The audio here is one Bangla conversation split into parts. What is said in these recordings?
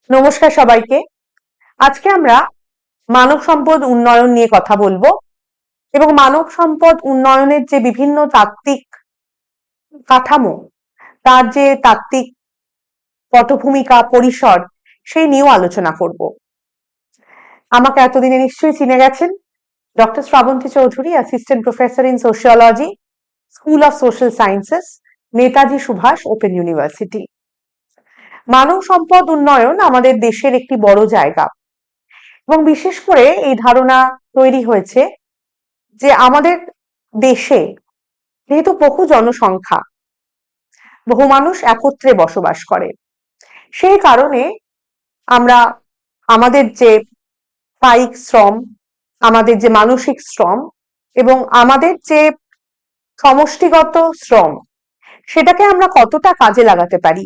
নমস্কার সবাইকে। আজকে আমরা মানব সম্পদ উন্নয়ন নিয়ে কথা বলবো এবং মানব সম্পদ উন্নয়নের যে বিভিন্ন তাত্ত্বিক কাঠামো, তার যে তাত্ত্বিক পটভূমিকা, পরিসর, সেই নিয়েও আলোচনা করব। আমাকে এতদিনে নিশ্চয়ই চিনে গেছেন, doctor Srabanti Chowdhury, assistant professor in sociology, school of social sciences, Netaji Subhas open university. মানব সম্পদ উন্নয়ন আমাদের দেশের একটি বড় জায়গা এবং বিশেষ করে এই ধারণা তৈরি হয়েছে যে আমাদের দেশে যেহেতু বহু জনসংখ্যা, বহু মানুষ একত্রে বসবাস করে, সেই কারণে আমরা আমাদের যে কায়িক শ্রম, আমাদের যে মানসিক শ্রম এবং আমাদের যে সমষ্টিগত শ্রম, সেটাকে আমরা কতটা কাজে লাগাতে পারি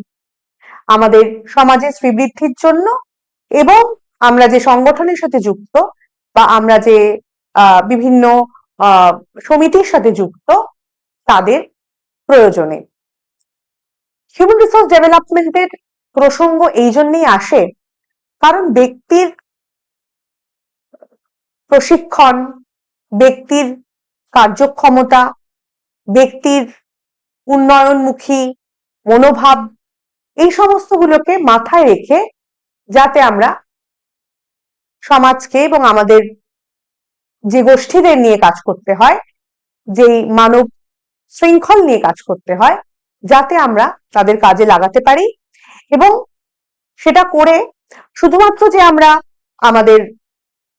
আমাদের সমাজের শ্রীবৃদ্ধির জন্য, এবং আমরা যে সংগঠনের সাথে যুক্ত বা আমরা যে বিভিন্ন সমিতির সাথে যুক্ত, তাদের প্রয়োজনে। হিউম্যান রিসোর্স ডেভেলপমেন্টের প্রসঙ্গ এই জন্যই আসে কারণ ব্যক্তির প্রশিক্ষণ, ব্যক্তির কার্যক্ষমতা, ব্যক্তির উন্নয়নমুখী মনোভাব, এই সমস্তগুলোকে মাথায় রেখে যাতে আমরা সমাজকে এবং আমাদের যে গোষ্ঠীদের নিয়ে কাজ করতে হয়, যেই মানব শৃঙ্খল নিয়ে কাজ করতে হয়, যাতে আমরা তাদের কাজে লাগাতে পারি এবং সেটা করে শুধুমাত্র যে আমরা আমাদের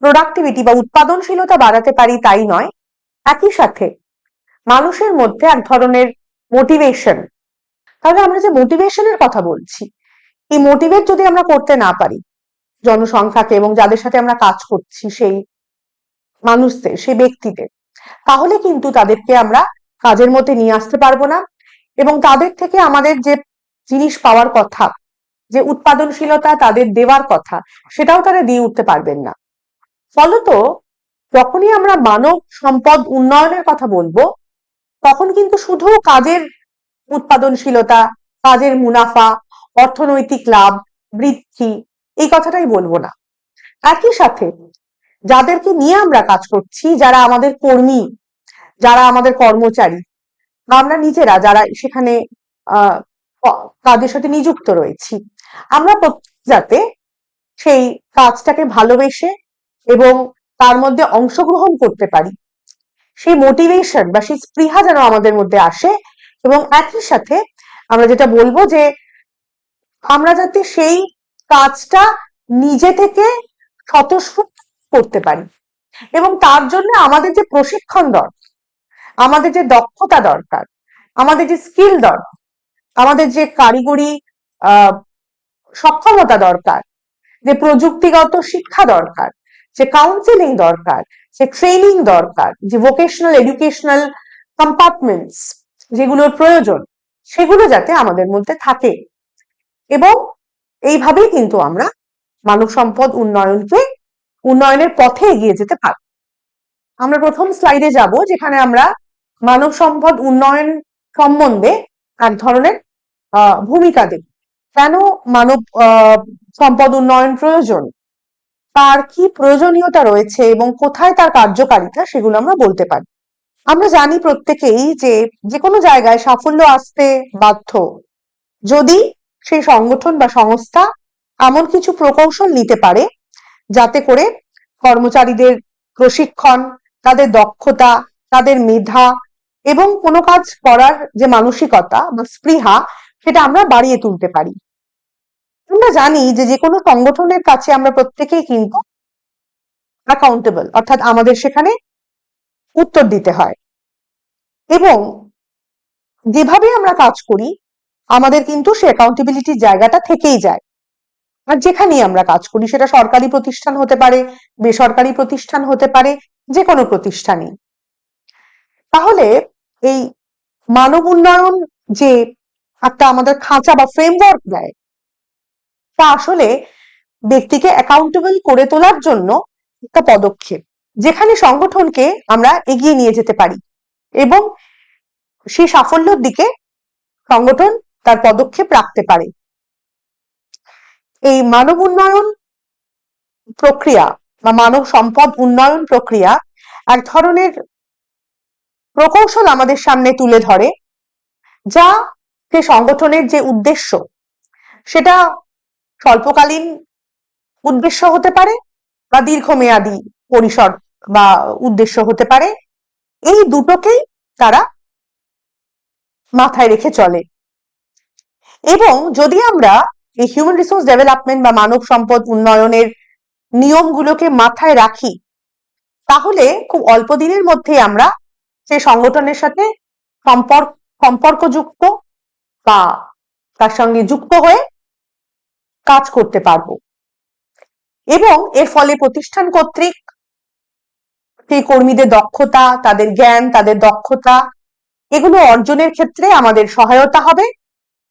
প্রোডাক্টিভিটি বা উৎপাদনশীলতা বাড়াতে পারি তাই নয়, একই সাথে মানুষের মধ্যে এক ধরনের মোটিভেশন, তাহলে আমরা যে মোটিভেশনের কথা বলছি, এই মোটিভেট যদি আমরা করতে না পারি জনসংখ্যাকে এবং যাদের সাথে আমরা কাজ করছি সেই মানুষদের, সেই ব্যক্তিদের, তাহলে কিন্তু তাদেরকে আমরা কাজের মধ্যে নিয়ে আসতে পারবো না এবং তাদের থেকে আমাদের যে জিনিস পাওয়ার কথা, যে উৎপাদনশীলতা তাদের দেওয়ার কথা, সেটাও তারা দিয়ে উঠতে পারবেন না। ফলত যখনই আমরা মানব সম্পদ উন্নয়নের কথা বলবো, তখন কিন্তু শুধু কাজের উৎপাদনশীলতা, কাজের মুনাফা, অর্থনৈতিক লাভ, বৃদ্ধি, এই কথাটাই বলবো না। একই সাথে যাদেরকে নিয়ে আমরা কাজ করছি, যারা আমাদের কর্মী, যারা আমাদের কর্মচারী, আমরা নিজেরা যারা সেখানে কাজের সাথে নিযুক্ত রয়েছি, আমরা যাতে সেই কাজটাকে ভালোবেসে এবং তার মধ্যে অংশগ্রহণ করতে পারি, সেই মোটিভেশন বা সেই স্পৃহা যেন আমাদের মধ্যে আসে এবং একই সাথে আমরা যেটা বলবো যে আমরা যাতে সেই কাজটা নিজে থেকে স্বতঃস্ফূর্ত করতে পারি এবং তার জন্য আমাদের যে প্রশিক্ষণ দরকার, আমাদের যে দক্ষতা দরকার, আমাদের যে স্কিল দরকার, আমাদের যে কারিগরি সক্ষমতা দরকার, যে প্রযুক্তিগত শিক্ষা দরকার, যে কাউন্সেলিং দরকার, যে ট্রেনিং দরকার, যে ভোকেশনাল এডুকেশনাল কম্পার্টমেন্টস যেগুলোর প্রয়োজন, সেগুলো যাতে আমাদের মধ্যে থাকে। এবং এইভাবেই কিন্তু আমরা মানব সম্পদ উন্নয়নের পথে এগিয়ে যেতে পারি। আমরা প্রথম স্লাইডে যাব, যেখানে আমরা মানব সম্পদ উন্নয়ন সম্বন্ধে এক ধরনের ভূমিকা দেব। কেন মানব সম্পদ উন্নয়ন প্রয়োজন, তার কি প্রয়োজনীয়তা রয়েছে এবং কোথায় তার কার্যকারিতা, সেগুলো আমরা বলতে পারি। আমরা জানি প্রত্যেকেই যে কোনো জায়গায় সাফল্য আসতে বাধ্য যদি সেই সংগঠন বা সংস্থা এমন কিছু প্রকৌশল নিতে পারে যাতে করে কর্মচারীদের প্রশিক্ষণ, তাদের দক্ষতা, তাদের মেধা এবং কোনো কাজ করার যে মানসিকতা বা স্পৃহা, সেটা আমরা বাড়িয়ে তুলতে পারি। আমরা জানি যে কোনো সংগঠনের কাছে আমরা প্রত্যেকেই কিন্তু অ্যাকাউন্টেবল, অর্থাৎ আমাদের সেখানে উত্তর দিতে হয় এবং যেভাবে আমরা কাজ করি আমাদের কিন্তু সে অ্যাকাউন্টেবিলিটির জায়গাটা থেকেই যায়। আর যেখানেই আমরা কাজ করি, সেটা সরকারি প্রতিষ্ঠান হতে পারে, বেসরকারি প্রতিষ্ঠান হতে পারে, যে কোনো প্রতিষ্ঠানই। তাহলে এই মানব উন্নয়ন যে একটা আমাদের খাঁচা বা ফ্রেমওয়ার্ক দেয়, তা আসলে ব্যক্তিকে অ্যাকাউন্টেবল করে তোলার জন্য একটা পদক্ষেপ, যেখানে সংগঠনকে আমরা এগিয়ে নিয়ে যেতে পারি এবং সেই সাফল্যের দিকে সংগঠন তার পদক্ষেপ রাখতে পারে। এই মানব উন্নয়ন প্রক্রিয়া বা মানব সম্পদ উন্নয়ন প্রক্রিয়া এক ধরনের প্রকৌশল আমাদের সামনে তুলে ধরে, যা সে সংগঠনের যে উদ্দেশ্য, সেটা স্বল্পকালীন উদ্দেশ্য হতে পারে বা দীর্ঘমেয়াদী পরিসর বা উদ্দেশ্য হতে পারে। এই দুটোকেই তারা মাথায় রেখে চলে। এবং যদি আমরা এই হিউম্যান রিসোর্স ডেভেলপমেন্ট বা মানব সম্পদ উন্নয়নের নিয়মগুলোকে মাথায় রাখি, তাহলে খুব অল্প দিনের মধ্যেই আমরা সেই সংগঠনের সাথে সম্পর্কযুক্ত বা তার সঙ্গে যুক্ত হয়ে কাজ করতে পারবো। এবং এর ফলে প্রতিষ্ঠান কর্তৃক সেই কর্মীদের দক্ষতা, তাদের জ্ঞান, তাদের দক্ষতা, এগুলো অর্জনের ক্ষেত্রে আমাদের সহায়তা হবে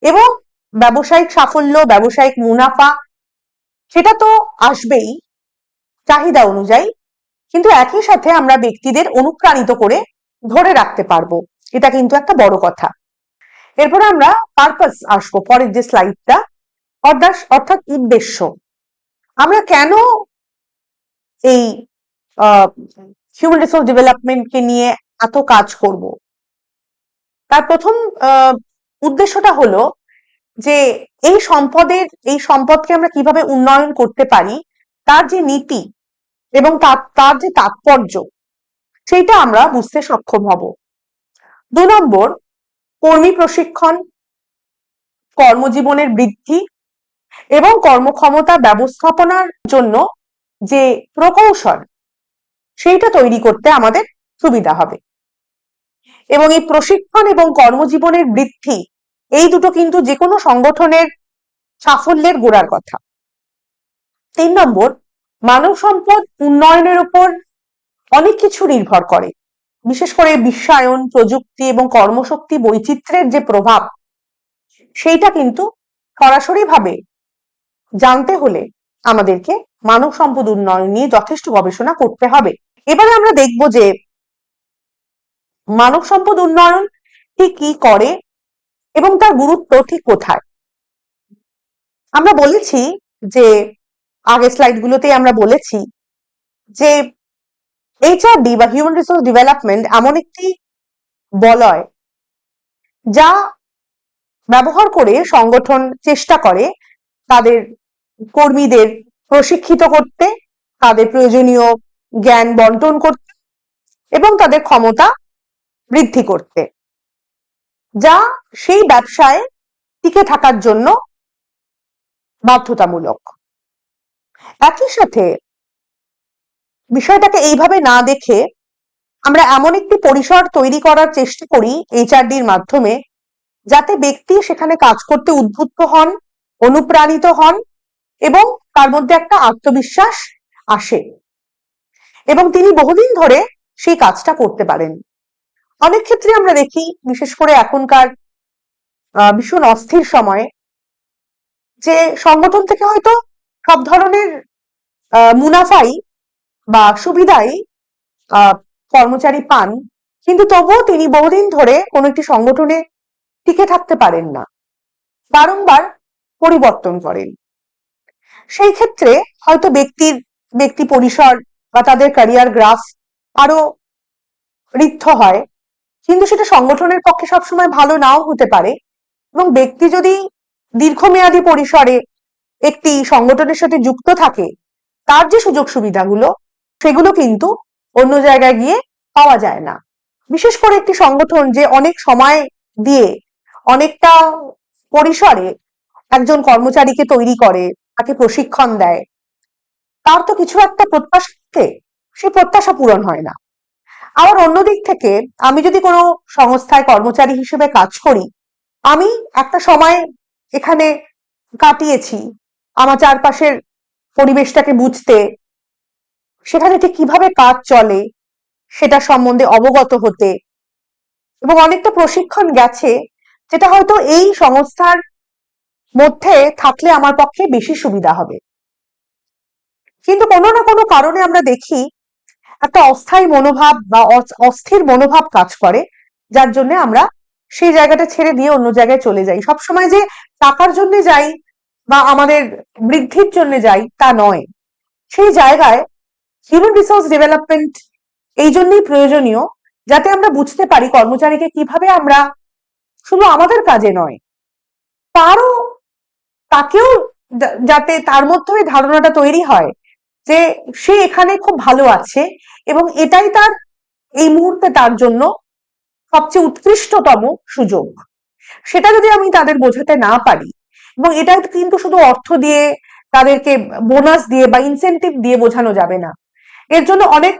এবং ব্যবসায়িক সাফল্য, ব্যবসায়িক মুনাফা, সেটা তো আসবেই চাহিদা অনুযায়ী, কিন্তু একই সাথে আমরা ব্যক্তিদের অনুপ্রাণিত করে ধরে রাখতে পারবো। এটা কিন্তু একটা বড় কথা। এরপর আমরা পারপাস আসবো, পরের যে স্লাইডটা, অর্থাৎ উদ্দেশ্য। আমরা কেন এই হিউম্যান রিসোর্স ডেভেলপমেন্টকে নিয়ে এত কাজ করব? তার প্রথম উদ্দেশ্যটা হলো যে এই সম্পদকে আমরা কিভাবে উন্নয়ন করতে পারি, তার যে নীতি এবং তার যে তাৎপর্য, সেইটা আমরা বুঝতে সক্ষম হব। 2 নম্বর, কর্মী প্রশিক্ষণ, কর্মজীবনের বৃদ্ধি এবং কর্মক্ষমতা ব্যবস্থাপনার জন্য যে প্রকৌশল, সেইটা তৈরি করতে আমাদের সুবিধা হবে। এবং এই প্রশিক্ষণ এবং কর্মজীবনের বৃদ্ধি, এই দুটো কিন্তু যে কোনো সংগঠনের সাফল্যের গোড়ার কথা। 3 নম্বর, মানব সম্পদ উন্নয়নের উপর অনেক কিছু নির্ভর করে, বিশেষ করে বিশ্বায়ন, প্রযুক্তি এবং কর্মশক্তি বৈচিত্র্যের যে প্রভাব, সেইটা কিন্তু সরাসরি ভাবে জানতে হলে আমাদেরকে মানব সম্পদ উন্নয়ন নিয়ে যথেষ্ট গবেষণা করতে হবে। এবারে আমরা দেখব যে মানব সম্পদ উন্নয়ন ঠিক কি করে এবং তার গুরুত্ব ঠিক কোথায়। আমরা বলেছি যে আগের স্লাইডগুলোতেই আমরা বলেছি যে এইচআরডি বা হিউম্যান রিসোর্স ডেভেলপমেন্ট এমন একটি বলয়, যা ব্যবহার করে সংগঠন চেষ্টা করে তাদের কর্মীদের প্রশিক্ষিত করতে, তাদের প্রয়োজনীয় জ্ঞান বন্টন করতে এবং তাদের ক্ষমতা বৃদ্ধি করতে, যা সেই ব্যবসায় টিকে থাকার জন্য বাধ্যতামূলক। একই সাথে বিষয়টাকে এইভাবে না দেখে আমরা এমন একটি পরিসর তৈরি করার চেষ্টা করি এইচআরডির মাধ্যমে, যাতে ব্যক্তি সেখানে কাজ করতে উদ্বুদ্ধ হন, অনুপ্রাণিত হন এবং তার মধ্যে একটা আত্মবিশ্বাস আসে এবং তিনি বহুদিন ধরে সেই কাজটা করতে পারেন। অনেক ক্ষেত্রে আমরা দেখি, বিশেষ করে এখনকার ভীষণ অস্থির সময়ে, যে সংগঠন থেকে হয়তো সব ধরনের মুনাফাই বা সুবিধাই কর্মচারী পান, কিন্তু তবুও তিনি বহুদিন ধরে কোনো একটি সংগঠনে টিকে থাকতে পারেন না, বারংবার পরিবর্তন করেন। সেই ক্ষেত্রে হয়তো ব্যক্তি পরিসর বা তাদের ক্যারিয়ার গ্রাফ আরো ঋদ্ধ হয়, কিন্তু সেটা সংগঠনের পক্ষে সবসময় ভালো নাও হতে পারে। এবং ব্যক্তি যদি দীর্ঘমেয়াদী পরিসরে একটি সংগঠনের সাথে যুক্ত থাকে, তার যে সুযোগ সুবিধাগুলো, সেগুলো কিন্তু অন্য জায়গায় গিয়ে পাওয়া যায় না। বিশেষ করে একটি সংগঠন যে অনেক সময় দিয়ে অনেকটা পরিসরে একজন কর্মচারীকে তৈরি করে, তাকে প্রশিক্ষণ দেয়, তার তো কিছু একটা প্রত্যাশা থাকে, সেই প্রত্যাশা পূরণ হয় না। আবার অন্যদিক থেকে আমি যদি কোনো সংস্থায় কর্মচারী হিসেবে কাজ করি, আমি একটা সময় এখানে কাটিয়েছি, আমার চারপাশের পরিবেশটাকে বুঝতে, সেখানে ঠিক কিভাবে কাজ চলে সেটা সম্বন্ধে অবগত হতে, এবং অনেকটা প্রশিক্ষণ গেছে যেটা হয়তো এই সংস্থার মধ্যে থাকলে আমার পক্ষে বেশি সুবিধা হবে। কিন্তু কোনো না কোনো কারণে আমরা দেখি একটা অস্থায়ী মনোভাব বা অস্থির মনোভাব কাজ করে, যার জন্য আমরা সেই জায়গাটা ছেড়ে দিয়ে অন্য জায়গায় চলে যাই। সবসময় যে টাকার জন্য যাই বা আমাদের বৃদ্ধির জন্য যাই তা নয়। সেই জায়গায় হিউম্যান রিসোর্স ডেভেলপমেন্ট এই জন্যই প্রয়োজনীয়, যাতে আমরা বুঝতে পারি কর্মচারীকে কিভাবে আমরা শুধু আমাদের কাজে নয়, তাকেও যাতে তার মধ্যে ওই ধারণাটা তৈরি হয় যে সে এখানে খুব ভালো আছে এবং এটাই তার এই মুহূর্তে তার জন্য সবচেয়ে উৎকৃষ্টতম সুযোগ। সেটা যদি আমি তাদের বোঝাতে না পারি, এবং এটা কিন্তু শুধু অর্থ দিয়ে, তাদেরকে বোনাস দিয়ে বা ইনসেনটিভ দিয়ে বোঝানো যাবে না, এর জন্য অনেক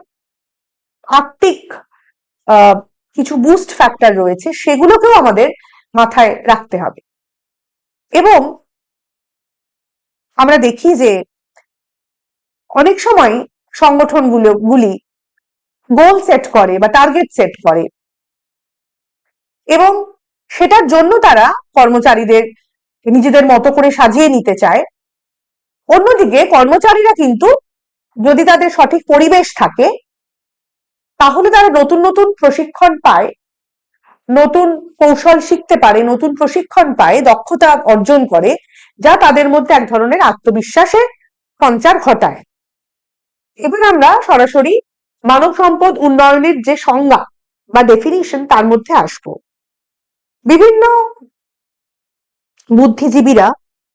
আর্থিক কিছু বুস্ট ফ্যাক্টর রয়েছে, সেগুলোকেও আমাদের মাথায় রাখতে হবে। এবং আমরা দেখি যে অনেক সময় সংগঠনগুলি গোল সেট করে বা টার্গেট সেট করে, এবং সেটার জন্য তারা কর্মচারীদের নিজেদের মতো করে সাজিয়ে নিতে চায়। অন্যদিকে কর্মচারীরা কিন্তু যদি তাদের সঠিক পরিবেশ থাকে, তাহলে তারা নতুন নতুন প্রশিক্ষণ পায়, নতুন কৌশল শিখতে পারে, নতুন প্রশিক্ষণ পায়, দক্ষতা অর্জন করে, যা তাদের মধ্যে এক ধরনের আত্মবিশ্বাসের সঞ্চার ঘটায়। এবার আমরা সরাসরি মানব সম্পদ উন্নয়নের যে সংজ্ঞা বা ডেফিনিশন তার মধ্যে আসবো। বিভিন্ন বুদ্ধিজীবীরা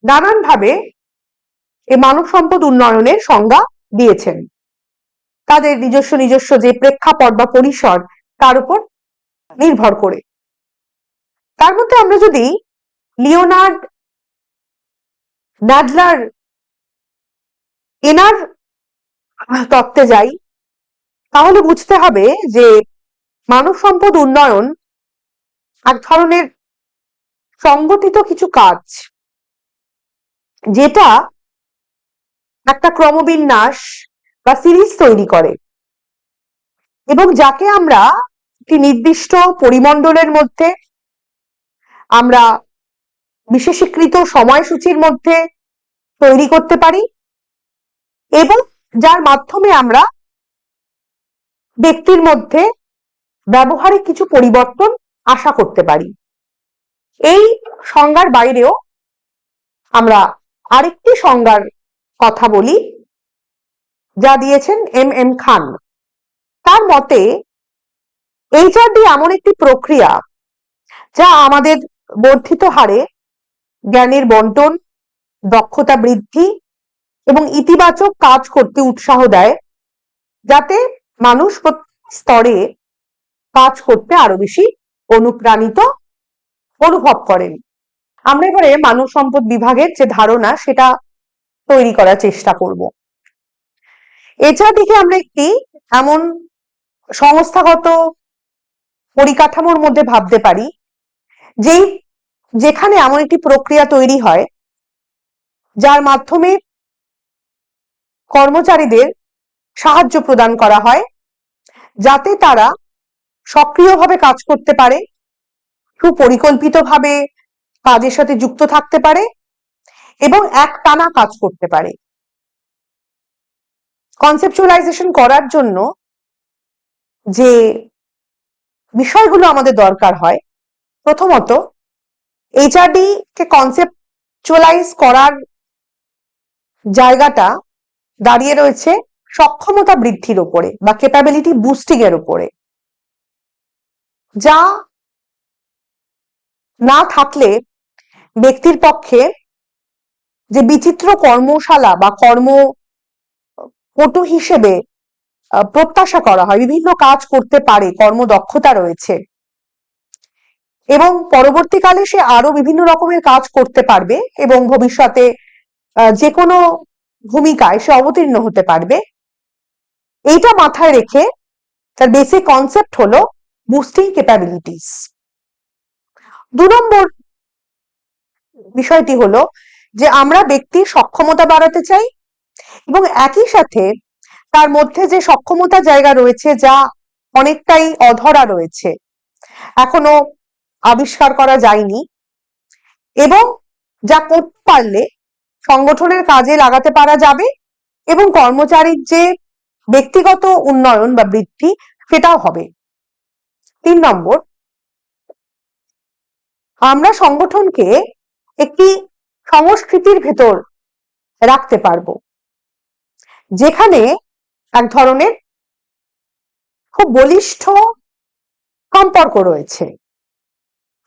নানানভাবে এই মানব সম্পদ উন্নয়নের সংজ্ঞা দিয়েছেন, তাদের নিজস্ব নিজস্ব যে প্রেক্ষাপট বা পরিসর তার উপর নির্ভর করে। তার মধ্যে আমরা যদি লিওনার্ড ন্যাডলার এনার তত্ত্বে যাই, তাহলে বুঝতে হবে যে মানব সম্পদ উন্নয়ন এক ধরনের সংগঠিত কিছু কাজ, যেটা একটা ক্রমবিন্যাস বা সিরিজ তৈরি করে, এবং যাকে আমরা একটি নির্দিষ্ট পরিমণ্ডলের মধ্যে, আমরা বিশেষীকৃত সময়সূচির মধ্যে তৈরি করতে পারি, এবং যার মাধ্যমে আমরা ব্যক্তির মধ্যে ব্যবহারিক কিছু পরিবর্তন আশা করতে পারি। এই সংজ্ঞার বাইরেও আমরা আরেকটি সংজ্ঞার কথা বলি, যা দিয়েছেন এম খান। তার মতে এইচআরডি এমন একটি প্রক্রিয়া যা আমাদের বর্ধিত হারে জ্ঞানের বন্টন, দক্ষতা বৃদ্ধি এবং ইতিবাচক কাজ করতে উৎসাহ দেয়, যাতে মানুষ স্তরে কাজ করতে আরো বেশি অনুপ্রাণিত অনুভব করেন। আমরা এবারে মানব সম্পদ বিভাগের যে ধারণা সেটা তৈরি করার চেষ্টা করব। এইচআরডিকে আমরা একটি এমন সংস্থাগত পরিকাঠামোর মধ্যে ভাবতে পারি যেখানে এমন একটি প্রক্রিয়া তৈরি হয় যার মাধ্যমে কর্মচারীদের সাহায্য প্রদান করা হয়, যাতে তারা সক্রিয়ভাবে কাজ করতে পারে, সুপরিকল্পিতভাবে কাজের সাথে যুক্ত থাকতে পারে এবং একটানা কাজ করতে পারে। কনসেপচুয়ালাইজেশন করার জন্য যে বিষয়গুলো আমাদের দরকার হয়, প্রথমত এইচআরডি কে কনসেপচুয়ালাইজ করার জায়গাটা দাঁড়িয়ে রয়েছে সক্ষমতা বৃদ্ধির উপরে বা ক্যাপাবিলিটি বুস্টিং এর উপরে, যা না থাকলে ব্যক্তির পক্ষে যে বিচিত্র কর্মশালা বা কর্মপটু হিসেবে প্রত্যাশা করা হয়, বিভিন্ন কাজ করতে পারে, কর্মদক্ষতা রয়েছে, এবং পরবর্তীকালে সে আরো বিভিন্ন রকমের কাজ করতে পারবে এবং ভবিষ্যতে যে কোনো ভূমিকায় সে অবতীর্ণ হতে পারবে। এইটা মাথায় রেখে তার বেসিক কনসেপ্ট হলো বুস্টিং ক্যাপাবিলিটিস। 2 নম্বর বিষয়টি হলো যে আমরা ব্যক্তির সক্ষমতা বাড়াতে চাই এবং একই সাথে তার মধ্যে যে সক্ষমতা জায়গা রয়েছে যা অনেকটাই অধরা রয়েছে, এখনো আবিষ্কার করা যায়নি, এবং যা করতে পারলে সংগঠনের কাজে লাগাতে পারা যাবে এবং কর্মচারীর যে ব্যক্তিগত উন্নয়ন বা বৃদ্ধি সেটাও হবে। 3 নম্বর, আমরা সংগঠনকে একটি সংস্কৃতির ভেতর রাখতে পারবো যেখানে এক ধরনের খুব বলিষ্ঠ সম্পর্ক রয়েছে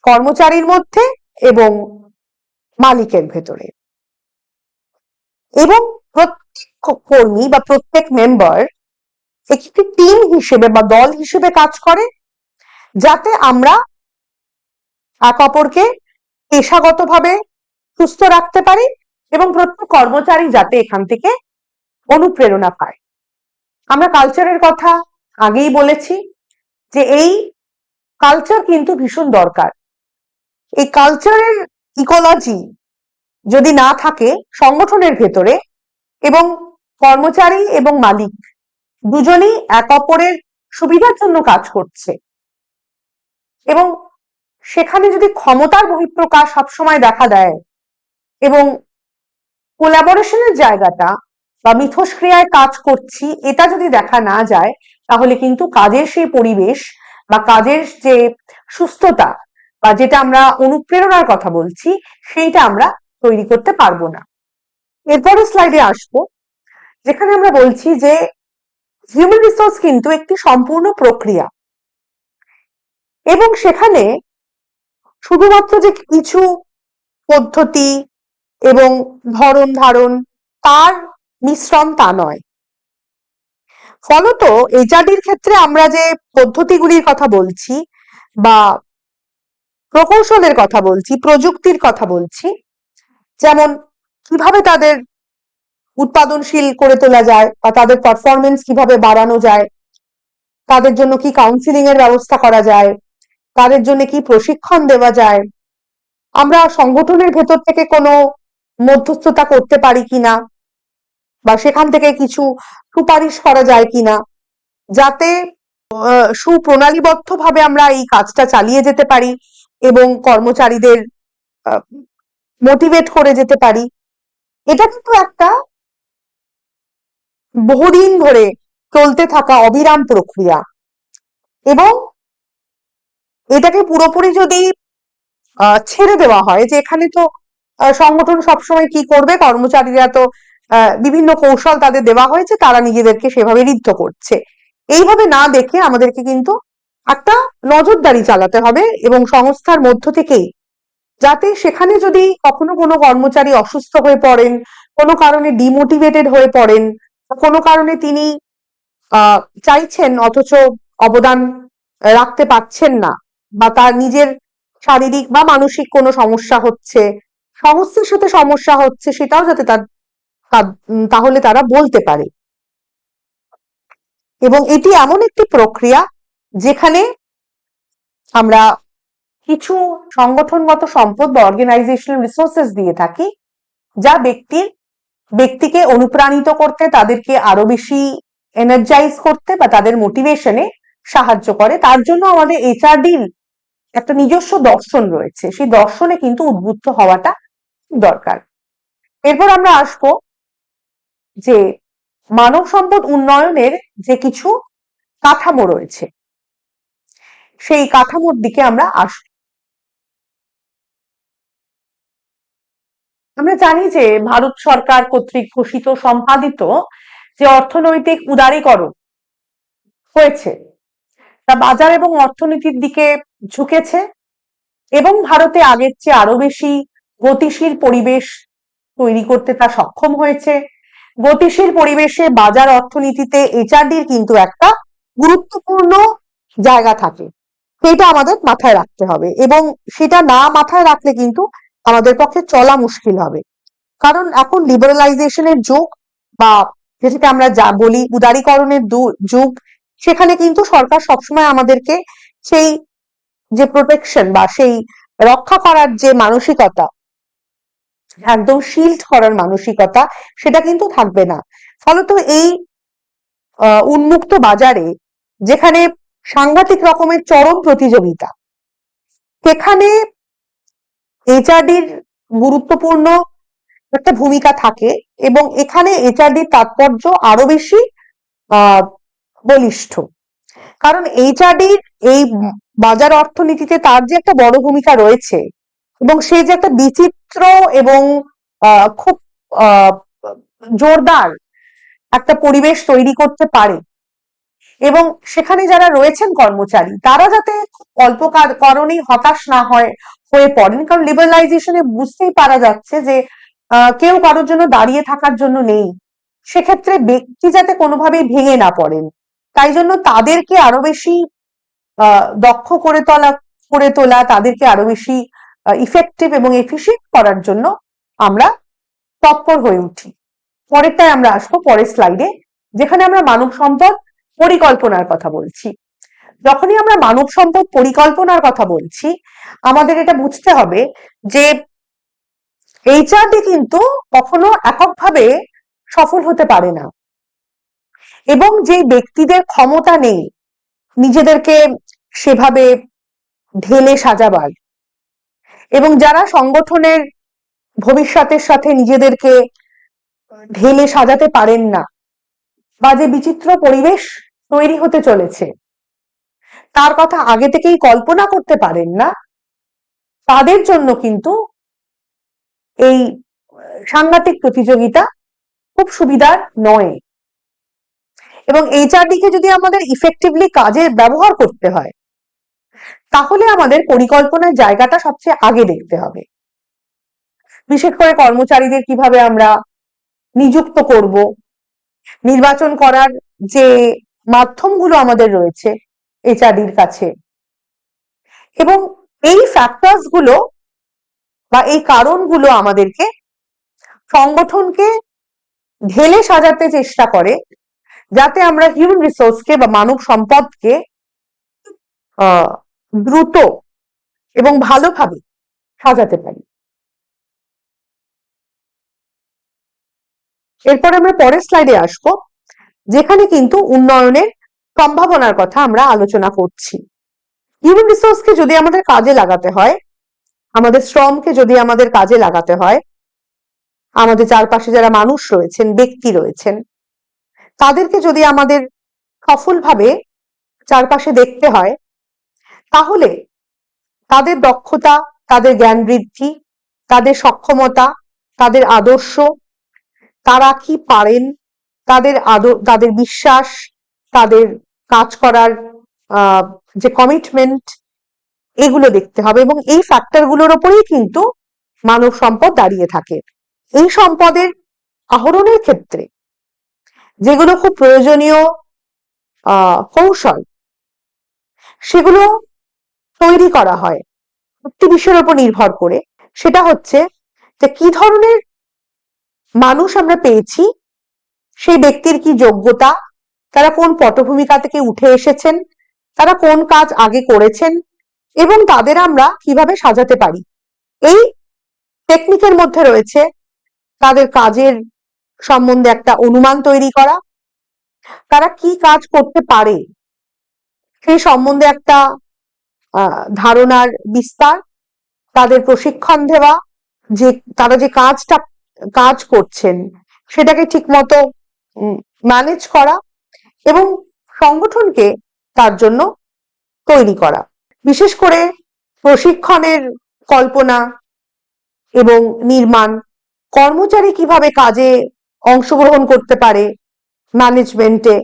কর্মচারীর মধ্যে এবং মালিকের ভেতরে, এবং প্রত্যেক কর্মী বা প্রত্যেক মেম্বার একটি টিম হিসেবে বা দল হিসেবে কাজ করে, যাতে আমরা এক অপরকে পেশাগতভাবে সুস্থ রাখতে পারি এবং প্রত্যেক কর্মচারী যাতে এখান থেকে অনুপ্রেরণা পায়। আমরা কালচারের কথা আগেই বলেছি যে এই কালচার কিন্তু ভীষণ দরকার। এই কালচারের ইকোলজি যদি না থাকে সংগঠনের ভেতরে, এবং কর্মচারী এবং মালিক দুজনেই এক অপরের সুবিধার জন্য কাজ করছে, এবং সেখানে যদি ক্ষমতার বহিঃপ্রকাশ সবসময় দেখা দেয় এবং কোলাবোরেশনের জায়গাটা বা মিথস্ক্রিয়ায় কাজ করছি এটা যদি দেখা না যায়, তাহলে কিন্তু কাজের সেই পরিবেশ বা কাজের যে সুস্থতা বা যেটা আমরা অনুপ্রেরণার কথা বলছি সেইটা আমরা তৈরি করতে পারবো না। এরপরের স্লাইডে আসবো, যেখানে আমরা বলছি যে হিউম্যান রিসোর্স কিন্তু একটি সম্পূর্ণ প্রক্রিয়া, এবং সেখানে শুধুমাত্র যে কিছু পদ্ধতি এবং ধরন ধারণ তার মিশ্রণ তা নয়। ফলত এইচআরডির ক্ষেত্রে আমরা যে পদ্ধতিগুলির কথা বলছি বা প্রকৌশলের কথা বলছি, প্রযুক্তির কথা বলছি, যেমন কিভাবে তাদের উৎপাদনশীল করে তোলা যায় বা তাদের পারফরমেন্স কিভাবে বাড়ানো যায়, তাদের জন্য কি কাউন্সিলিং এর ব্যবস্থা করা যায়, তাদের জন্য কি প্রশিক্ষণ দেওয়া যায়, আমরা সংগঠনের ভেতর থেকে কোনো মধ্যস্থতা করতে পারি কিনা বা সেখান থেকে কিছু সুপারিশ করা যায় কিনা, যাতে সুপ্রণালীবদ্ধভাবে আমরা এই কাজটা চালিয়ে যেতে পারি এবং কর্মচারীদের মোটিভেট করে যেতে পারি। এটা কিন্তু একটা বহুদিন ধরে চলতে থাকা অবিরাম প্রক্রিয়া, এবং এটাকে পুরোপুরি যদি ছেড়ে দেওয়া হয় যে এখানে তো সংগঠন সবসময় কি করবে, কর্মচারীরা তো বিভিন্ন কৌশল তাদের দেওয়া হয়েছে, তারা নিজেদেরকে সেভাবে ঋদ্ধ করছে, এইভাবে না দেখে আমাদেরকে কিন্তু একটা নজরদারি চালাতে হবে এবং সংস্থার মধ্য থেকেই, যাতে সেখানে যদি কখনো কোনো কর্মচারী অসুস্থ হয়ে পড়েন, কোনো কারণে ডিমোটিভেটেড হয়ে পড়েন, কোনো কারণে তিনি চাইছেন অথচ অবদান রাখতে পারছেন না, বা তার নিজের শারীরিক বা মানসিক কোনো সমস্যা হচ্ছে, সংস্থার সাথে সমস্যা হচ্ছে, সেটাও যাতে তাহলে তারা বলতে পারে। এবং এটি এমন একটি প্রক্রিয়া যেখানে আমরা কিছু সংগঠনগত সম্পদ বা অর্গানাইজেশনাল রিসোর্সেস দিয়ে থাকি, যা ব্যক্তিকে অনুপ্রাণিত করতে, তাদেরকে আরো বেশি এনার্জাইজ করতে বা তাদের মোটিভেশনে সাহায্য করে। তার জন্য আমাদের এইচআরডির একটা নিজস্ব দর্শন রয়েছে, সেই দর্শনে কিন্তু উদ্বুদ্ধ হওয়াটা দরকার। এরপর আমরা আসবো যে মানব সম্পদ উন্নয়নের যে কিছু কাঠামো রয়েছে সেই কাঠামোর দিকে আমরা আসবো। আমরা জানি যে ভারত সরকার কর্তৃক ঘোষিত সম্পাদিত যে অর্থনৈতিক উদারীকরণ হয়েছে তা বাজার এবং অর্থনীতির দিকে ঝুঁকেছে, এবং ভারতে আগের চেয়ে আরো বেশি গতিশীল পরিবেশ তৈরি করতে তা সক্ষম হয়েছে। গতিশীল পরিবেশে বাজার অর্থনীতিতে এইচআরডির কিন্তু একটা গুরুত্বপূর্ণ জায়গা থাকে, সেটা আমাদের মাথায় রাখতে হবে, এবং সেটা না মাথায় রাখলে কিন্তু আমাদের পক্ষে চলা মুশকিল হবে। কারণ এখন লিবারালাইজেশনের যুগ, বা যেটাকে আমরা যা বলি উদারীকরণের যুগ, সেখানে কিন্তু সরকার সবসময় আমাদেরকে সেই যে প্রোটেকশন বা সেই রক্ষা করার যে মানসিকতা একদম শিল্ড করার মানসিকতা, সেটা কিন্তু থাকবে না। ফলত এই উন্মুক্ত বাজারে, যেখানে সাংঘাতিক রকমের চরম প্রতিযোগিতা, সেখানে এইচআরডির গুরুত্বপূর্ণ একটা ভূমিকা থাকে, এবং এখানে এইচআরডির তাৎপর্য আরো বেশি বলিষ্ঠ। কারণ এইচআরডির এই বাজার অর্থনীতিতে তার যে একটা বড় ভূমিকা রয়েছে, এবং সে যে একটা বিচিত্র এবং খুব জোরদার একটা পরিবেশ তৈরি করতে পারে, এবং সেখানে যারা রয়েছেন কর্মচারী, তারা যাতে অল্প কারণেই হতাশ না হয়ে পড়েন। কারণ লিবারালাইজেশনে বুঝতেই পারা যাচ্ছে যে কেউ কারোর জন্য দাঁড়িয়ে থাকার জন্য নেই, সেক্ষেত্রে ব্যক্তি যাতে কোনোভাবেই ভেঙে না পড়েন, তাই জন্য তাদেরকে আরো বেশি দক্ষ করে তোলা, তাদেরকে আরো বেশি ইফেক্টিভ এবং এফিশিয়েন্ট করার জন্য আমরা তৎপর হয়ে উঠি। পরেরটায় আমরা আসবো, পরের স্লাইডে, যেখানে আমরা মানব সম্পদ পরিকল্পনার কথা বলছি। যখনই আমরা মানব সম্পদ পরিকল্পনার কথা বলছি, আমাদের এটা বুঝতে হবে যে এইচআরডি কিন্তু কখনো এককভাবে সফল হতে পারে না, এবং যে ব্যক্তিদের ক্ষমতা নেই নিজেদেরকে সেভাবে ঢেলে সাজাবার, এবং যারা সংগঠনের ভবিষ্যতের সাথে নিজেদেরকে ঢেলে সাজাতে পারেন না, বা যে বিচিত্র পরিবেশ তৈরি হতে চলেছে তার কথা আগে থেকেই কল্পনা করতে পারেন না, তাদের জন্য কিন্তু এই সাংঘাতিক প্রতিযোগিতা খুব সুবিধার নয়। এবং এইচআরডি কে যদি আমাদের ইফেক্টিভলি কাজে ব্যবহার করতে হয়, তাহলে আমাদের পরিকল্পনার জায়গাটা সবচেয়ে আগে দেখতে হবে। বিশেষ করে কর্মচারীদের কিভাবে আমরা নিযুক্ত করব, নির্বাচন করার যে মাধ্যমগুলো আমাদের রয়েছে এইচআরডির কাছে, এবং এই ফ্যাক্টরস গুলো বা এই কারণগুলো আমাদেরকে সংগঠনকে ঢেলে সাজাতে চেষ্টা করে, যাতে আমরা হিউম্যান রিসোর্সকে বা মানব সম্পদকে দ্রুত এবং ভালোভাবে সাজাতে পারি। এরপর আমরা পরের স্লাইডে আসবো, যেখানে কিন্তু উন্নয়নের সম্ভাবনার কথা আমরা আলোচনা করছি। হিউম্যান রিসোর্সকে যদি আমাদের কাজে লাগাতে হয়, আমাদের শ্রমকে যদি আমাদের কাজে লাগাতে হয়, আমাদের চারপাশে যারা মানুষ রয়েছেন, ব্যক্তি রয়েছেন, তাদেরকে যদি আমাদের সফলভাবে চারপাশে দেখতে হয়, তাহলে তাদের দক্ষতা, তাদের জ্ঞান বৃদ্ধি, তাদের সক্ষমতা, তাদের আদর্শ, তারা কি পারেন, তাদের বিশ্বাস, তাদের কাজ করার যে কমিটমেন্ট, এগুলো দেখতে হবে। এবং এই ফ্যাক্টরগুলোর উপরেই কিন্তু মানব সম্পদ দাঁড়িয়ে থাকে। এই সম্পদের আহরণের ক্ষেত্রে যেগুলো খুব প্রয়োজনীয় কৌশল, সেগুলো তৈরি করা হয় একটি বিষয়ের উপর নির্ভর করে। সেটা হচ্ছে যে কি ধরনের মানুষ আমরা পেয়েছি, সেই ব্যক্তির কি যোগ্যতা, তারা কোন পটভূমিকা থেকে উঠে এসেছেন, তারা কোন কাজ আগে করেছেন, এবং তাদের আমরা কিভাবে সাজাতে পারি। এই টেকনিকের মধ্যে রয়েছে তাদের কাজের সম্বন্ধে একটা অনুমান তৈরি করা, তারা কি কাজ করতে পারে সেই সম্বন্ধে একটা ধারণার বিস্তার, তাদের প্রশিক্ষণ দেওয়া, যে তারা যে কাজ করছেন সেটাকে ঠিকমতো ম্যানেজ করা, এবং সংগঠনকে তার জন্য তৈরি করা। বিশেষ করে প্রশিক্ষণের কল্পনা এবং নির্মাণ, কর্মচারী কিভাবে কাজে অংশগ্রহণ করতে পারে ম্যানেজমেন্টে,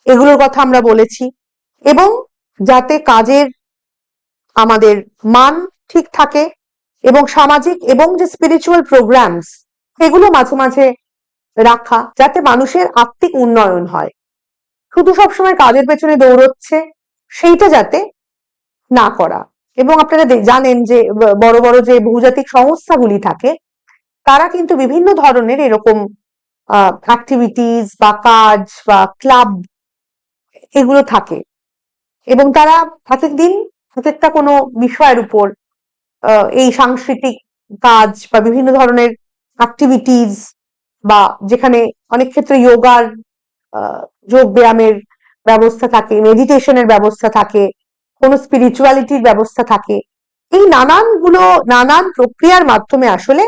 এগুলোর কথা আমরা বলেছি। এবং যাতে কাজের আমাদের মান ঠিক থাকে, এবং সামাজিক এবং যে স্পিরিচুয়াল প্রোগ্রামস, সেগুলো মাঝে মাঝে রাখা, যাতে মানুষের আত্মিক উন্নয়ন হয়। শুধু সবসময় কাজের পেছনে দৌড়চ্ছে সেইটা যাতে না করা। এবং আপনারা জানেন যে বড় বড় যে বহুজাতিক সংস্থাগুলি থাকে, তারা কিন্তু বিভিন্ন ধরনের এরকম অ্যাক্টিভিটিস বা কাজ বা ক্লাব এগুলো থাকে, এবং তারা প্রত্যেক দিন প্রত্যেকটা কোনো বিষয়ের উপর এই সাংস্কৃতিক কাজ বা বিভিন্ন ধরনের অ্যাক্টিভিটিস, বা যেখানে অনেক ক্ষেত্রে যোগার যোগ ব্যায়ামের ব্যবস্থা থাকে, মেডিটেশনের ব্যবস্থা থাকে, কোনো স্পিরিচুয়ালিটির ব্যবস্থা থাকে, এই নানান প্রক্রিয়ার মাধ্যমে আসলে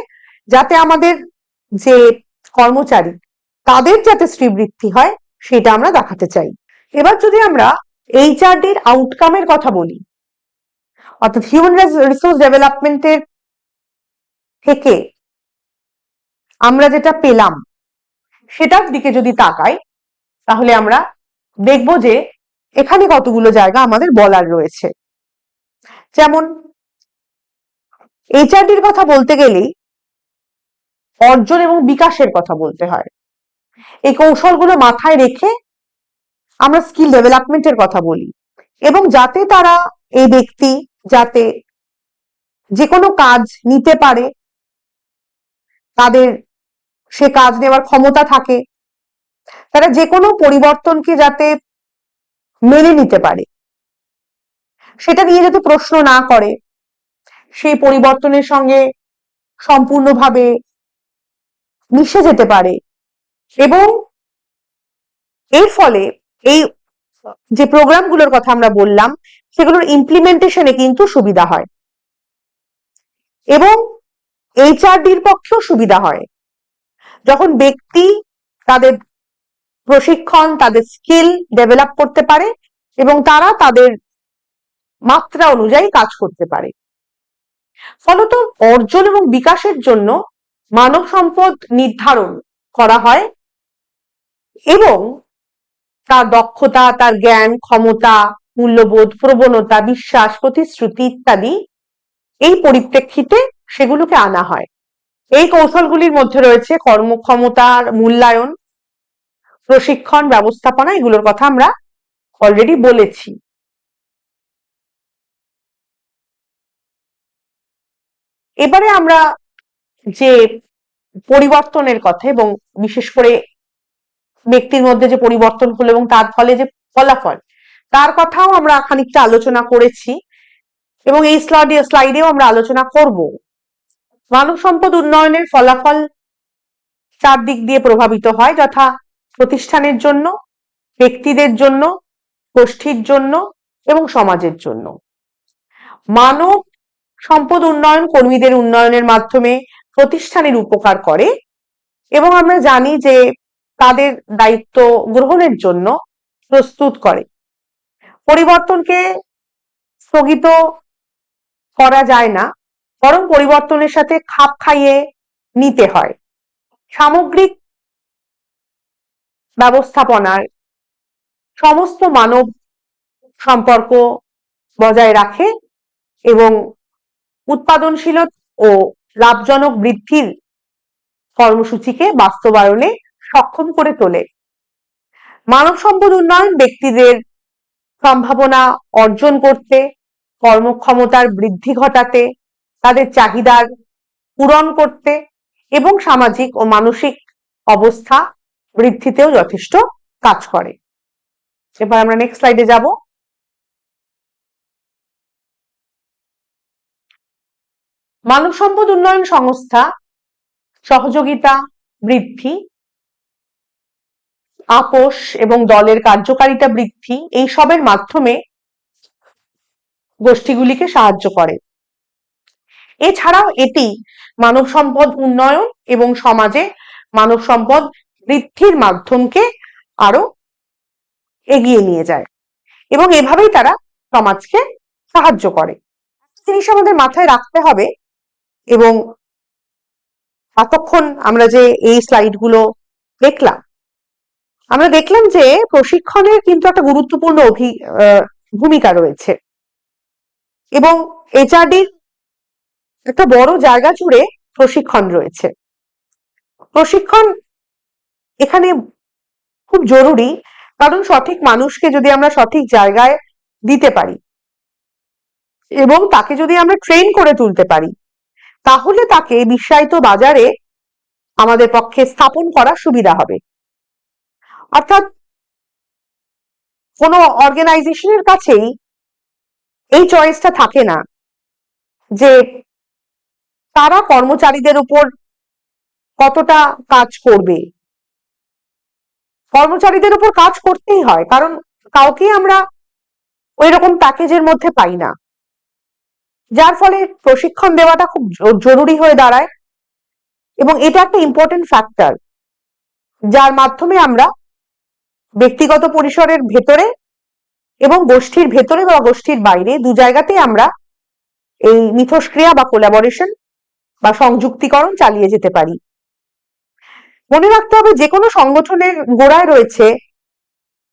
যাতে আমাদের যে কর্মচারী তাদের যাতে শ্রীবৃদ্ধি হয় সেটা আমরা দেখাতে চাই। এবার যদি আমরা এইচআরডির আউটকামের কথা বলি, অর্থাৎ হিউম্যান রিসোর্স ডেভেলপমেন্টের থেকে আমরা যেটা পেলাম সেটার দিকে যদি তাকাই, তাহলে আমরা দেখব যে এখানে কতগুলো জায়গা আমাদের বলার রয়েছে। যেমন এইচআরডির কথা বলতে গেলেই অর্জন এবং বিকাশের কথা বলতে হয়। এই কৌশলগুলো মাথায় রেখে আমরা স্কিল ডেভেলপমেন্টের কথা বলি, এবং যাতে তারা এই ব্যক্তি যাতে যে কোনো কাজ নিতে পারে, তাদের সে কাজ নেওয়ার ক্ষমতা থাকে, তারা যে কোনো পরিবর্তনকে যাতে মেনে নিতে পারে, সেটা নিয়ে যাতে প্রশ্ন না করে, সেই পরিবর্তনের সঙ্গে সম্পূর্ণভাবে মিশে যেতে পারে, এবং এর ফলে এই যে প্রোগ্রামগুলোর কথা আমরা বললাম সেগুলোর ইমপ্লিমেন্টেশনে কিন্তু সুবিধা হয়, এবং এইচআরডির পক্ষেও সুবিধা হয় যখন ব্যক্তি তাদের প্রশিক্ষণ, তাদের স্কিল ডেভেলপ করতে পারে এবং তারা তাদের মাত্রা অনুযায়ী কাজ করতে পারে। ফলত অর্জন এবং বিকাশের জন্য মানব সম্পদ নির্ধারণ করা হয়, এবং তার দক্ষতা, তার জ্ঞান, ক্ষমতা, মূল্যবোধ, প্রবণতা, বিশ্বাস, প্রতিশ্রুতি ইত্যাদি এই পরিপ্রেক্ষিতে সেগুলোকে আনা হয়। এই কৌশলগুলির মধ্যে রয়েছে কর্মক্ষমতার মূল্যায়ন, প্রশিক্ষণ, ব্যবস্থাপনা, এগুলোর কথা আমরা অলরেডি বলেছি। এবারে আমরা যে পরিবর্তনের কথা এবং বিশেষ করে ব্যক্তির মধ্যে যে পরিবর্তন হলো এবং তার ফলে যে ফলাফল, তার কথাও আমরা খানিকটা আলোচনা করেছি, এবং এই স্লাইডেও আমরা আলোচনা করব। মানব সম্পদ উন্নয়নের ফলাফল 4 দিক দিয়ে প্রভাবিত হয়, যথা প্রতিষ্ঠানের জন্য, ব্যক্তিদের জন্য, গোষ্ঠীর জন্য এবং সমাজের জন্য। মানব সম্পদ উন্নয়ন কর্মীদের উন্নয়নের মাধ্যমে প্রতিষ্ঠানের উপকার করে, এবং আমরা জানি যে তাদের দায়িত্ব গ্রহণের জন্য প্রস্তুত করে। পরিবর্তনকে স্থগিত করা যায় না, বরং পরিবর্তনের সাথে খাপ খাইয়ে নিতে হয়। সামগ্রিক ব্যবস্থাপনার সমস্ত মানব সম্পর্ক বজায় রাখে এবং উৎপাদনশীল ও লাভজনক বৃদ্ধির কর্মসূচিকে বাস্তবায়নে সক্ষম করে তোলে। মানব সম্পদ উন্নয়ন ব্যক্তিদের সম্ভাবনা অর্জন করতে, কর্মক্ষমতার বৃদ্ধি ঘটাতে, তাদের চাহিদার পূরণ করতে এবং সামাজিক ও মানসিক অবস্থা বৃদ্ধিতেও যথেষ্ট কাজ করে। এবার আমরা নেক্সট স্লাইডে যাব। মানব সম্পদ উন্নয়ন সংস্থা সহযোগিতা বৃদ্ধি, আপোষ এবং দলের কার্যকারিতা বৃদ্ধি, এই সবের মাধ্যমে গোষ্ঠীগুলিকে সাহায্য করে। এছাড়াও এটি মানব সম্পদ উন্নয়ন এবং সমাজে মানব সম্পদ বৃদ্ধির মাধ্যমকে আরো এগিয়ে নিয়ে যায়, এবং এভাবেই তারা সমাজকে সাহায্য করে। জিনিস আমাদের মাথায় রাখতে হবে, এবং এতক্ষণ আমরা যে এই স্লাইডগুলো দেখলাম, আমরা দেখলাম যে প্রশিক্ষণের কিন্তু একটা গুরুত্বপূর্ণ ভূমিকা রয়েছে, এবং এইচআরডির একটা বড় জায়গা জুড়ে প্রশিক্ষণ রয়েছে। প্রশিক্ষণ এখানে খুব জরুরি, কারণ সঠিক মানুষকে যদি আমরা সঠিক জায়গায় দিতে পারি এবং তাকে যদি আমরা ট্রেন করে তুলতে পারি, তাহলে তাকে বিশ্বায়িত বাজারে আমাদের পক্ষে স্থাপন করা সুবিধা হবে। অর্থাৎ কোনো অর্গানাইজেশনের কাছেই এই চয়েসটা থাকে না যে তারা কর্মচারীদের উপর কতটা কাজ করবে। কর্মচারীদের উপর কাজ করতেই হয়, কারণ কাউকেই আমরা ওই রকম প্যাকেজের মধ্যে পাই না, যার ফলে প্রশিক্ষণ দেওয়াটা খুব জরুরি হয়ে দাঁড়ায়। এবং এটা একটা ইম্পর্টেন্ট ফ্যাক্টর, যার মাধ্যমে আমরা ব্যক্তিগত পরিসরের ভেতরে এবং গোষ্ঠীর ভেতরে বা গোষ্ঠীর বাইরে দু জায়গাতেই আমরা এই মিথস্ক্রিয়া বা কোলাবোরেশন বা সংযুক্তিকরণ চালিয়ে যেতে পারি। মনে রাখতে হবে, যে কোনো সংগঠনের গোড়ায় রয়েছে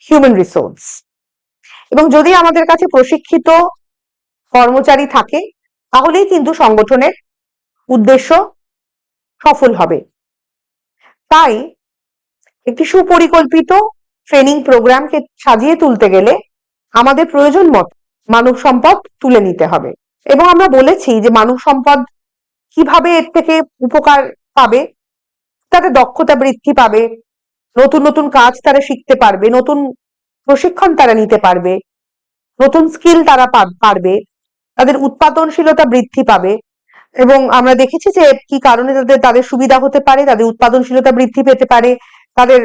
হিউম্যান রিসোর্স, এবং যদি আমাদের কাছে প্রশিক্ষিত কর্মচারী থাকে তাহলেই কিন্তু সংগঠনের উদ্দেশ্য সফল হবে। তাই একটি সুপরিকল্পিত ট্রেনিং প্রোগ্রামকে সাজিয়ে তুলতে গেলে আমাদের প্রয়োজন মতো মানব সম্পদ তুলে নিতে হবে। এবং আমরা বলেছি যে মানব সম্পদ কিভাবে এর থেকে উপকার পাবে, তাদের দক্ষতা বৃদ্ধি পাবে, নতুন নতুন কাজ তারা শিখতে পারবে, নতুন প্রশিক্ষণ তারা নিতে পারবে, নতুন স্কিল তারা পারবে, তাদের উৎপাদনশীলতা বৃদ্ধি পাবে। এবং আমরা দেখেছি যে কি কারণে তাদের সুবিধা হতে পারে, তাদের উৎপাদনশীলতা বৃদ্ধি পেতে পারে, তাদের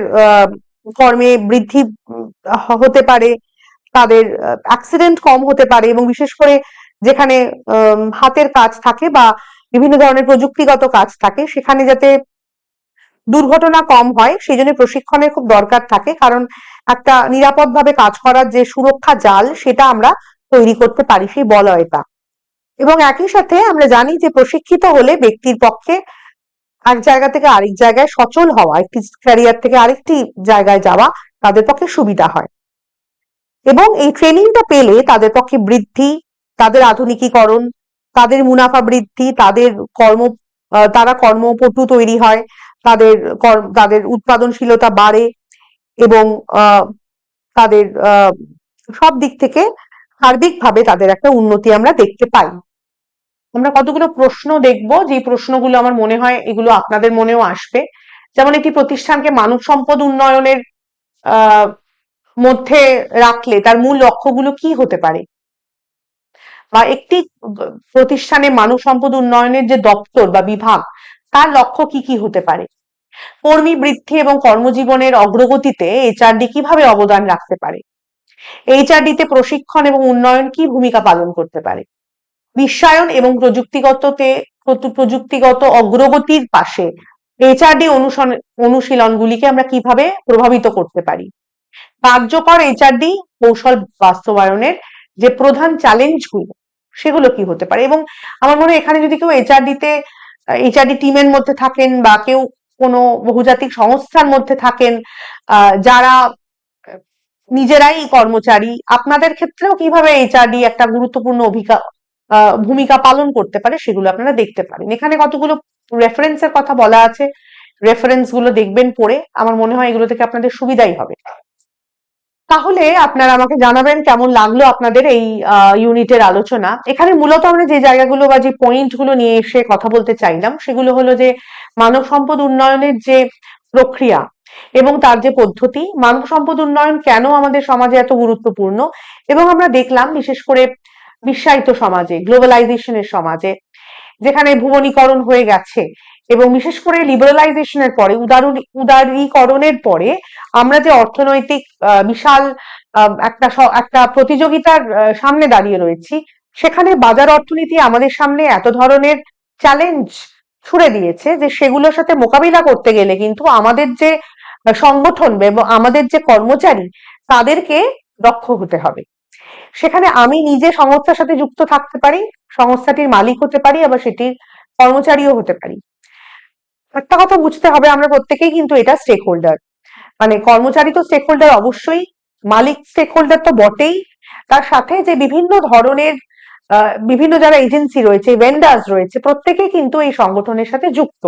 কর্মে বৃদ্ধি হতে পারে, তাদের অ্যাক্সিডেন্ট কম হতে পারে, এবং বিশেষ করে যেখানে হাতের কাজ থাকে বা বিভিন্ন ধরনের প্রযুক্তিগত কাজ থাকে সেখানে যাতে দুর্ঘটনা কম হয় সেই জন্য প্রশিক্ষণের খুব দরকার থাকে, কারণ একটা নিরাপদভাবে কাজ করার যে সুরক্ষা জাল সেটা আমরা তৈরি করতে পারি, সেই বলয়টা। এবং একই সাথে আমরা জানি যে প্রশিক্ষিত হলে ব্যক্তির পক্ষে এক জায়গা থেকে আরেক জায়গায় সচল হওয়া, একটি ক্যারিয়ার থেকে আরেকটি জায়গায় যাওয়া তাদের পক্ষে সুবিধা হয়। এবং এই ট্রেনিংটা পেলে তাদের পক্ষে বৃদ্ধি, তাদের আধুনিকীকরণ, তাদের মুনাফা বৃদ্ধি, তারা কর্মপটু তৈরি হয়, তাদের উৎপাদনশীলতা বাড়ে, এবং তাদের সব দিক থেকে সার্বিকভাবে তাদের একটা উন্নতি আমরা দেখতে পাই। আমরা কতগুলো প্রশ্ন দেখব, যে প্রশ্নগুলো আমার মনে হয় এগুলো আপনাদের মনেও আসবে। যেমন একটি প্রতিষ্ঠানকে মানব সম্পদ উন্নয়নের মধ্যে রাখলে তার মূল লক্ষ্যগুলো কি হতে পারে, বা একটি প্রতিষ্ঠানে মানব সম্পদ উন্নয়নের যে দপ্তর বা বিভাগ তার লক্ষ্য কি কি হতে পারে, কর্মী বৃদ্ধি এবং কর্মজীবনের অগ্রগতিতে এইচআরডি কিভাবে অবদান রাখতে পারে, এইচআরডি তে প্রশিক্ষণ এবং উন্নয়ন কি ভূমিকা পালন করতে পারে, বিশ্বায়ন এবং প্রযুক্তিগত অগ্রগতির পাশে এইচআরডি অনুশীলনগুলিকে আমরা কিভাবে প্রভাবিত করতে পারি, কার্যকর এইচআরডি কৌশল বাস্তবায়নের যে প্রধান চ্যালেঞ্জগুলো সেগুলো কি হতে পারে। এবং আমার মনে হয় এখানে যদি কেউ এইচআরডি টিমের মধ্যে থাকেন বা কেউ কোনো বহুজাতিক সংস্থার মধ্যে থাকেন, যারা নিজেরাই কর্মচারী, আপনাদের ক্ষেত্রেও কিভাবে এইচআরডি একটা গুরুত্বপূর্ণ ভূমিকা পালন করতে পারে সেগুলো আপনারা দেখতে পারেন। এখানে কতগুলো রেফারেন্সের কথা বলা আছে, রেফারেন্স গুলো দেখবেন পড়ে, আমার মনে হয় এগুলো থেকে আপনাদের সুবিধাই হবে। তাহলে আপনারা আমাকে জানাবেন কেমন লাগলো আপনাদের এই ইউনিটের আলোচনা। এখানে মূলত আমরা যে জায়গাগুলো বা যে পয়েন্ট গুলো নিয়ে এসে কথা বলতে চাইলাম সেগুলো হলো যে মানব সম্পদ উন্নয়নের যে প্রক্রিয়া এবং তার যে পদ্ধতি, মানব সম্পদ উন্নয়ন কেন আমাদের সমাজে এত গুরুত্বপূর্ণ, এবং আমরা দেখলাম বিশেষ করে বিশ্বায়িত সমাজে, গ্লোবালাইজেশনের সমাজে, যেখানে ভুবনীকরণ হয়ে গেছে এবং বিশেষ করে লিবারালাইজেশনের পরে, উদারীকরণের পরে আমরা যে অর্থনৈতিক বিশাল একটা প্রতিযোগিতার সামনে দাঁড়িয়ে রয়েছি, সেখানে বাজার অর্থনীতি আমাদের সামনে এত ধরনের চ্যালেঞ্জ ছুড়ে দিয়েছে যে সেগুলোর সাথে মোকাবিলা করতে গেলে কিন্তু আমাদের যে সংগঠন এবং আমাদের যে কর্মচারী তাদেরকে দক্ষ হতে হবে। সেখানে আমি নিজে সংস্থার সাথে যুক্ত থাকতে পারি, সংস্থাটির মালিক হতে পারি, আবার সেটির কর্মচারীও হতে পারি। একটা কথা বুঝতে হবে, আমরা প্রত্যেকেই কিন্তু এটা স্টেক হোল্ডার, মানে কর্মচারী তো স্টেক হোল্ডার অবশ্যই, মালিক স্টেক হোল্ডার তো বটেই, তার সাথে যে বিভিন্ন ধরনের বিভিন্ন যারা এজেন্সি রয়েছে, ভেন্ডার্স রয়েছে, প্রত্যেকেই কিন্তু এই সংগঠনের সাথে যুক্ত।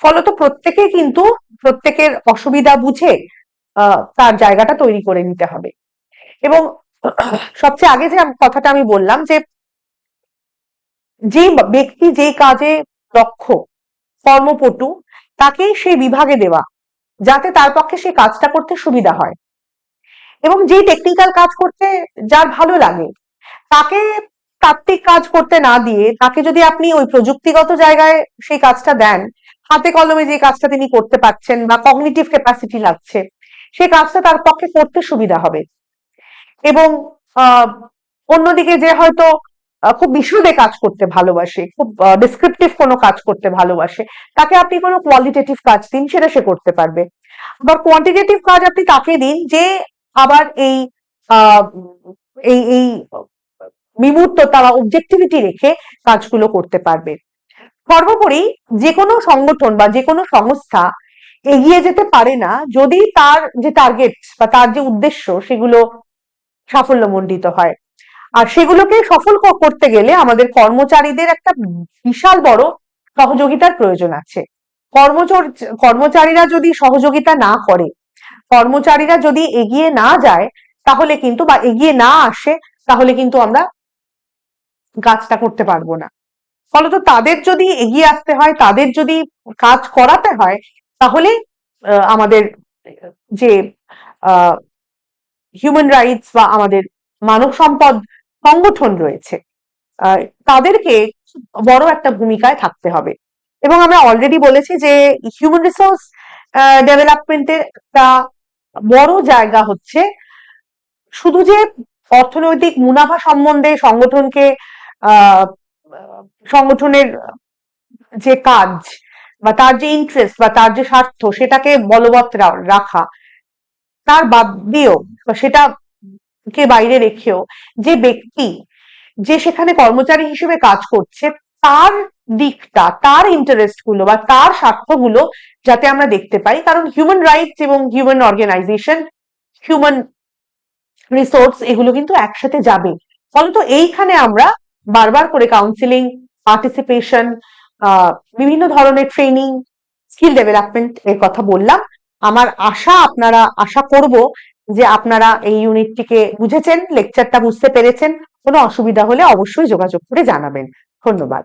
ফলত প্রত্যেকেই কিন্তু প্রত্যেকের অসুবিধা বুঝে তার জায়গাটা তৈরি করে নিতে হবে। এবং সবচেয়ে আগে যে কথাটা আমি বললাম যে যে ব্যক্তি যে কাজে দক্ষ, কর্মপটু, তাকে সেই বিভাগে দেওয়া যাতে তার পক্ষে সেই কাজটা করতে সুবিধা হয়, এবং যে টেকনিক্যাল কাজ করতে যার ভালো লাগে তাকে তাত্ত্বিক কাজ করতে না দিয়ে তাকে যদি আপনি ওই প্রযুক্তিগত জায়গায় সেই কাজটা দেন, হাতে কলমে যে কাজটা তিনি করতে পারছেন বা কগনিটিভ ক্যাপাসিটি লাগছে, সেই কাজটা তার পক্ষে করতে সুবিধা হবে। এবং অন্যদিকে যে হয়তো খুব বিশদে কাজ করতে ভালোবাসে, খুব ডিসক্রিপটিভ কোনো কাজ করতে ভালোবাসে, তাকে আপনি কোনো কোয়ালিটেটিভ কাজ দিন, সেটা সে করতে পারবে। আবার কোয়ান্টিটেটিভ কাজ আপনি তাকে দিন যে আবার এই এই এই বিমূর্ততা বা অবজেক্টিভিটি রেখে কাজগুলো করতে পারবে। সর্বোপরি যে কোনো সংগঠন বা যে কোনো সংস্থা এগিয়ে যেতে পারে না যদি তার যে টার্গেট বা তার যে উদ্দেশ্য সেগুলো সাফল্যমণ্ডিত হয়। আর সেগুলোকে সফল করতে গেলে আমাদের কর্মচারীদের একটা বিশাল বড় সহযোগিতার প্রয়োজন আছে। কর্মচারীরা যদি সহযোগিতা না করে, কর্মচারীরা যদি এগিয়ে না যায়, তাহলে কিন্তু বা এগিয়ে না আসে, তাহলে কিন্তু আমরা কাজটা করতে পারবো না। ফলত তাদের যদি এগিয়ে আসতে হয়, তাদের যদি কাজ করাতে হয়, তাহলে আমাদের যে হিউম্যান রাইটস বা আমাদের মানব সম্পদ সংগঠন রয়েছে, তাদেরকে বড় একটা ভূমিকায় থাকতে হবে। এবং আমরা অলরেডি বলেছি যে হিউম্যান রিসোর্স ডেভেলপমেন্টের একটা বড় জায়গা হচ্ছে শুধু যে অর্থনৈতিক মুনাফা সম্বন্ধে সংগঠনের যে কাজ বা তার যে ইন্টারেস্ট বা তার যে স্বার্থ সেটাকে বলবৎ রাখা, তার বাদ দিয়েও সেটা কে বাইরে রেখেও যে ব্যক্তি যে সেখানে কর্মচারী হিসেবে কাজ করছে, তার দিকটা, তার ইন্টারেস্ট গুলো বা তার স্বার্থগুলো যাতে আমরা দেখতে পাই। কারণ হিউম্যান রাইটস এবং হিউম্যান অর্গানাইজেশন, হিউম্যান রিসোর্স, এগুলো কিন্তু একসাথে যাবে। ফলত এইখানে আমরা বারবার করে কাউন্সিলিং, পার্টিসিপেশন, বিভিন্ন ধরনের ট্রেনিং, স্কিল ডেভেলপমেন্ট এর কথা বললাম। আমার আশা করব যে আপনারা এই ইউনিটটিকে বুঝেছেন, লেকচারটা বুঝতে পেরেছেন। কোনো অসুবিধা হলে অবশ্যই যোগাযোগ করে জানাবেন। ধন্যবাদ।